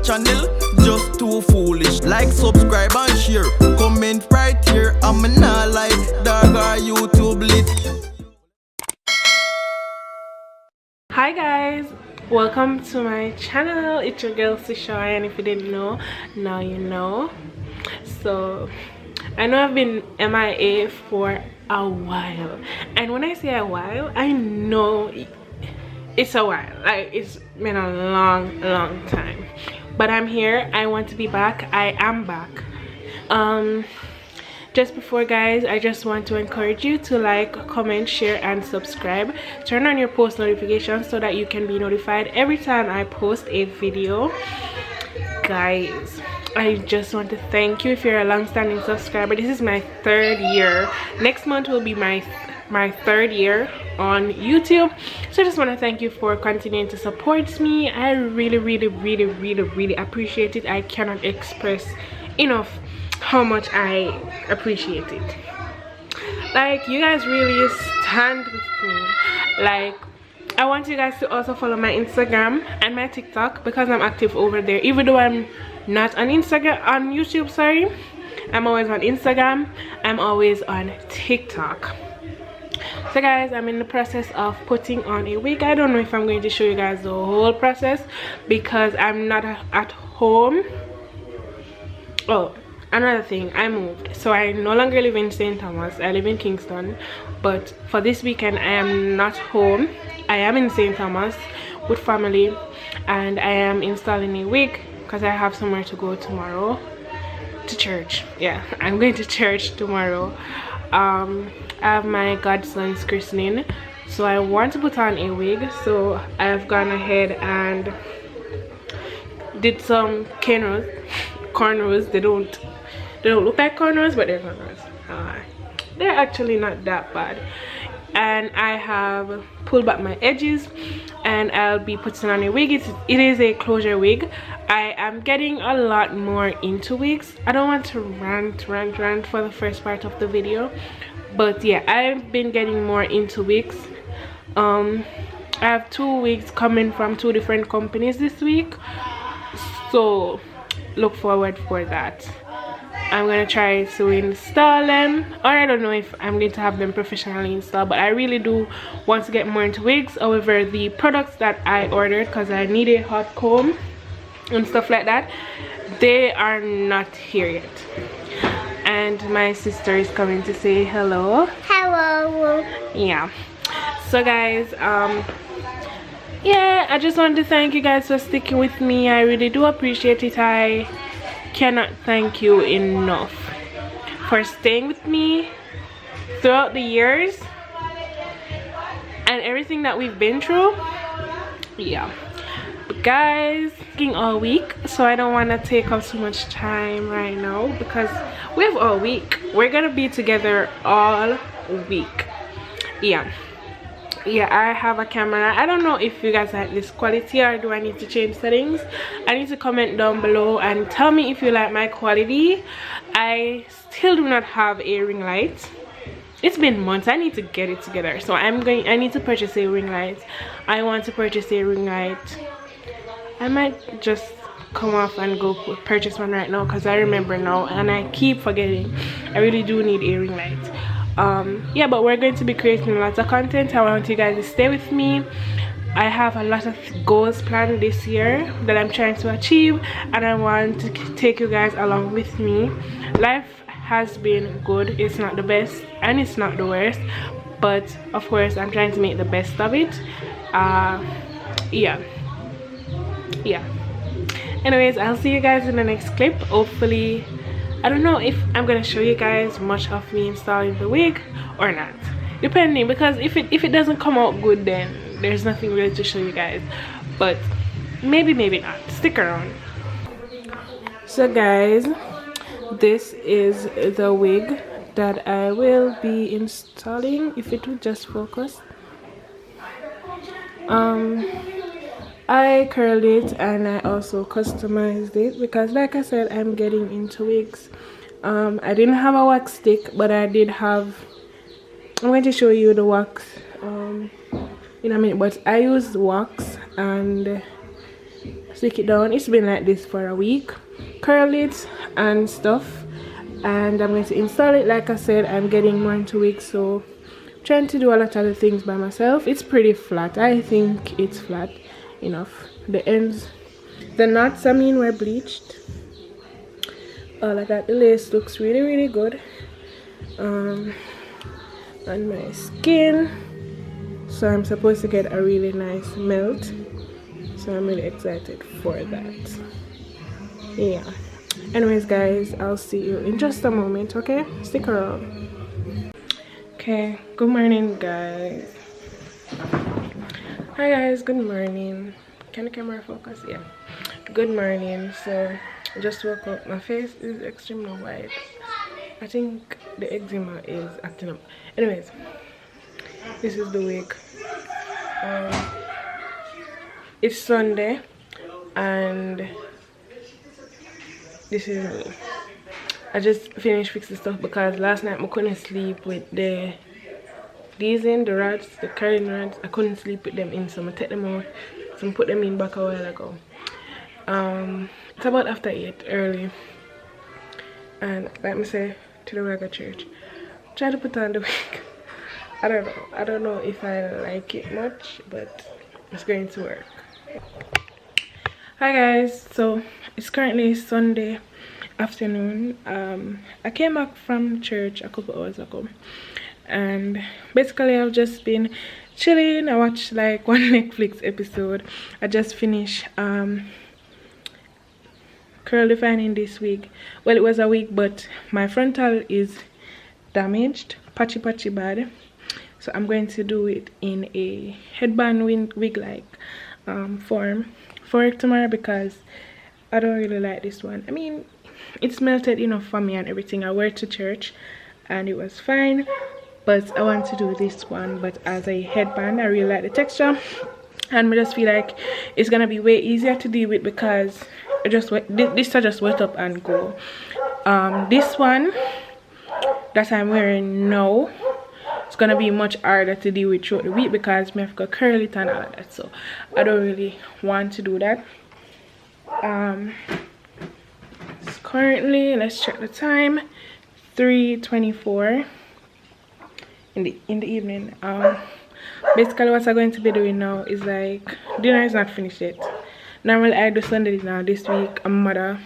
channel. Just too foolish. Like, subscribe and share. Comment right here. I'm not like dog or YouTube lit. Hi guys, welcome to my channel. It's your girl Chesouye, and if you didn't know, now you know. So I know I've been MIA for a while, and when I say a while, I know it's a while. Like, it's been a long time, but I'm here. I want to be back. I am back. Just before, guys, I just want to encourage you to like, comment, share and subscribe. Turn on your post notifications so that you can be notified every time I post a video. Guys, I just want to thank you if you're a long-standing subscriber. This is my 3rd year. Next month will be my 3rd year on YouTube. So I just want to thank you for continuing to support me. I really appreciate it. I cannot express enough how much I appreciate it. Like, you guys really stand with me. Like, I want you guys to also follow my Instagram and my TikTok, because I'm active over there. Even though I'm not on YouTube, sorry, I'm always on Instagram. I'm always on TikTok. So guys, I'm in the process of putting on a wig. I don't know if I'm going to show you guys the whole process because I'm not at home. Oh, another thing, I moved, so I no longer live in St. Thomas. I live in Kingston, but for this weekend I am not home. I am in St. Thomas with family, and I am installing a wig because I have somewhere to go tomorrow. To church. Yeah, I'm going to church tomorrow. I have my godson's christening, so I want to put on a wig. So I've gone ahead and did some cornrows. They don't look like cornrows, but they're cornrows. They're actually not that bad. And I have pulled back my edges, and I'll be putting on a wig. It is a closure wig. I am getting a lot more into wigs. I don't want to rant for the first part of the video, but yeah, I've been getting more into wigs. I have 2 wigs coming from 2 different companies this week, so look forward for that. I'm gonna try to install them, or I don't know if I'm going to have them professionally installed, but I really do want to get more into wigs. However, the products that I ordered, because I need a hot comb and stuff like that, they are not here yet. And my sister is coming to say hello. Yeah, so guys, yeah, I just want to thank you guys for sticking with me. I really do appreciate it. I cannot thank you enough for staying with me throughout the years and everything that we've been through. Yeah, but guys, working all week, so I don't want to take up so much time right now because we have all week. We're gonna be together all week. Yeah, I have a camera. I don't know if you guys like this quality, or do I need to change settings? I need to comment down below and tell me if you like my quality. I still do not have a ring light. It's been months. I need to get it together, so I need to purchase a ring light. I want to purchase a ring light. I might just come off and go purchase one right now because I remember now and I keep forgetting. I really do need a ring light. Yeah, but we're going to be creating lots of content. I want you guys to stay with me. I have a lot of goals planned this year that I'm trying to achieve, and I want to take you guys along with me. Life has been good. It's not the best and it's not the worst, but of course I'm trying to make the best of it. Yeah, anyways, I'll see you guys in the next clip. Hopefully, I don't know if I'm gonna show you guys much of me installing the wig or not, depending, because if it doesn't come out good, then there's nothing really to show you guys, but maybe not. Stick around. So guys, this is the wig that I will be installing. If it would just focus. I curled it and I also customized it because, like I said, I'm getting into wigs. I didn't have a wax stick, but I did have, I'm going to show you the wax in a minute, but I used wax and stick it down. It's been like this for a week. Curl it and stuff, and I'm going to install it. Like I said, I'm getting more into wigs, so I'm trying to do a lot of the things by myself. It's pretty flat. I think it's flat enough. The ends, the knots, I mean, were bleached. All of that. The lace looks really good on my skin, so I'm supposed to get a really nice melt, so I'm really excited for that. Yeah, anyways guys, I'll see you in just a moment. Okay, stick around. Okay, good morning guys. Hi guys, good morning. Can the camera focus? Yeah, good morning. So I just woke up. My face is extremely white. I think the eczema is acting up. Anyways, this is the wig. It's Sunday and this is me. I just finished fixing stuff because last night I couldn't sleep with the rods, the curling rods. I couldn't sleep with them in, so I take them out, so I put them in back a while ago. It's about after 8 early, and let me say to the Raga church, try to put on the wig. I don't know if I like it much, but it's going to work. Hi guys, so it's currently Sunday afternoon. I came back from church a couple hours ago, and basically I've just been chilling. I watched like one Netflix episode. I just finished curl defining this wig. Well, it was a wig, but my frontal is damaged, patchy bad, so I'm going to do it in a headband wig like form for it tomorrow, because I don't really like this one. I mean, it's melted enough for me and everything. I wore it to church and it was fine, but I want to do this one but as a headband. I really like the texture, and I just feel like it's gonna be way easier to deal with because it just this just wet up and go. This one that I'm wearing now, it's gonna be much harder to deal with throughout the week because I have to curl it and all of that, so I don't really want to do that. It's currently, let's check the time, 3:24 in the evening. Basically what I'm going to be doing now is like, dinner is not finished yet. Normally I do Sunday dinner. This week I'm a mother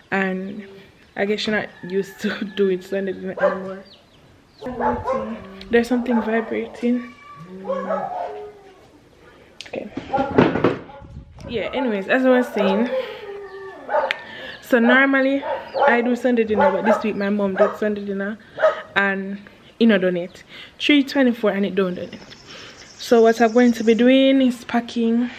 and I guess you're not used to doing Sunday dinner anymore. There's something vibrating. Okay, yeah, anyways, as I was saying, so normally I do Sunday dinner, but this week my mom did Sunday dinner and you know done it 3:24 and it don't done it. So what I'm going to be doing is packing.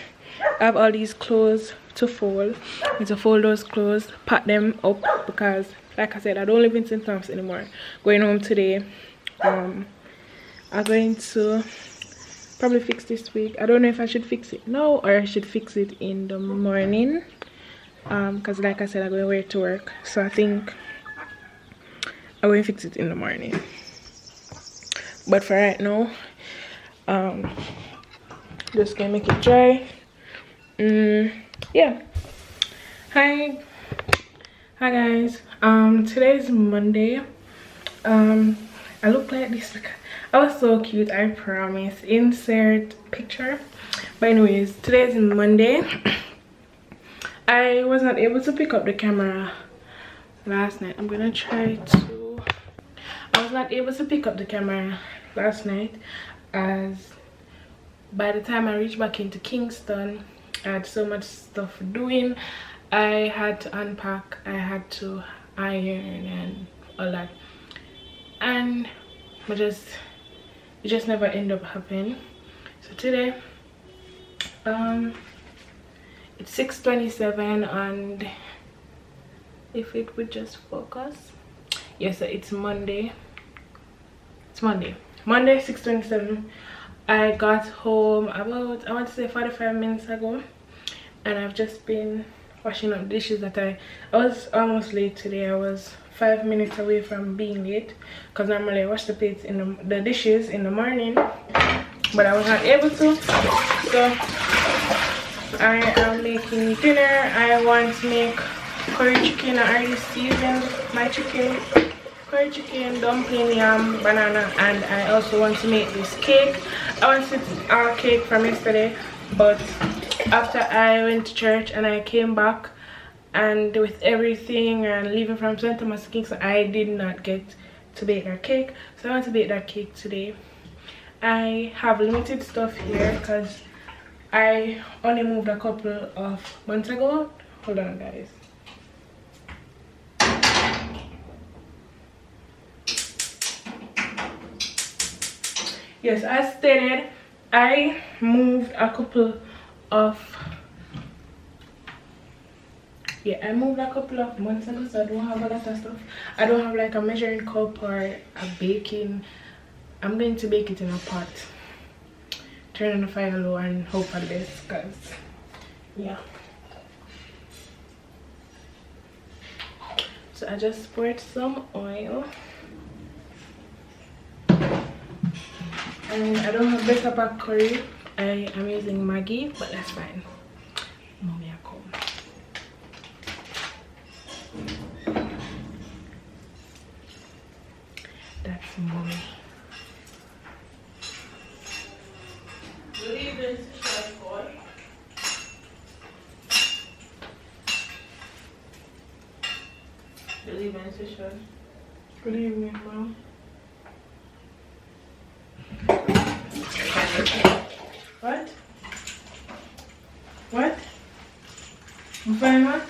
I have all these clothes to fold. I need to fold those clothes, pack them up, because like I said, I don't live in St. Thomas anymore. Going home today. I'm going to probably fix this wig. I don't know if I should fix it now or I should fix it in the morning, because like I said, I'm going to wear it to work, so I think I'm going to fix it in the morning. But for right now, just gonna make it dry. Yeah. Hi guys. Today is Monday. I look like this. I was so cute, I promise. Insert picture. But anyways, today is Monday. I was not able to pick up the camera last night. I'm gonna try to. I was not able to pick up the camera last night, as by the time I reached back into Kingston, I had so much stuff doing. I had to unpack, I had to iron and all that, and it just never ended up happening. So today it's 6:27, and if it would just focus, yes, so it's Monday. It's Monday 6:27. I got home about, I want to say 45 minutes ago, and I've just been washing up dishes that I was almost late today. I was 5 minutes away from being late, because normally I wash the plates in the dishes in the morning, but I was not able to. So I am making dinner. I want to make curry chicken. I already seasoned my chicken. Curry chicken, dumpling, yam, banana, and I also want to make this cake. I wanted a cake from yesterday, but after I went to church and I came back, and with everything and leaving from St. Thomas Kingston, I did not get to bake that cake. So I want to bake that cake today. I have limited stuff here because I only moved a couple of months ago. Hold on, guys. Yes, as stated, I moved a couple of months ago, so I don't have a lot of stuff. I don't have like a measuring cup or a baking. I'm going to bake it in a pot. Turn on the fire low and hope for the best, cause yeah. So I just poured some oil. And I don't have better pack curry. I am using Maggi, but that's fine. Mommy, I come. That's mommy. Good evening, Chef Boy. Good evening, Chef. Good evening, Mom. What? What? You find what?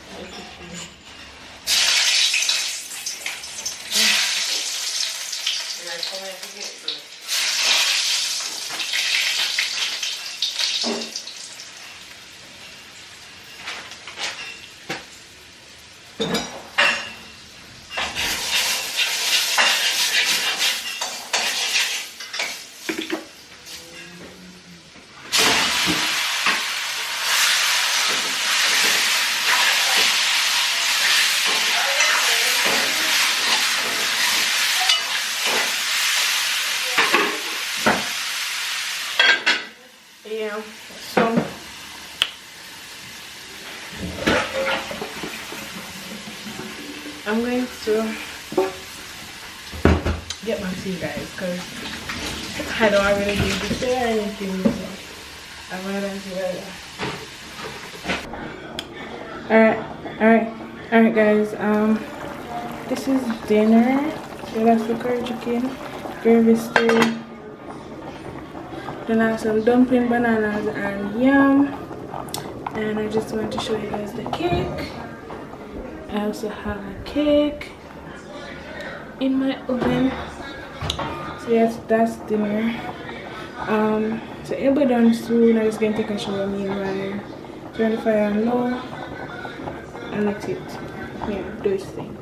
Yeah, so I'm going to get my tea, guys, because I don't have anything to say or anything, so I'm gonna do that. Alright guys, this is dinner. So that's the curry chicken, gravy stew. Then I have some dumpling, bananas, and yam. And I just want to show you guys the cake. I also have a cake in my oven. So yes, that's dinner. So it'll be done soon. I'm just gonna take a shower meanwhile. Turn the fire on low and let it, do its thing.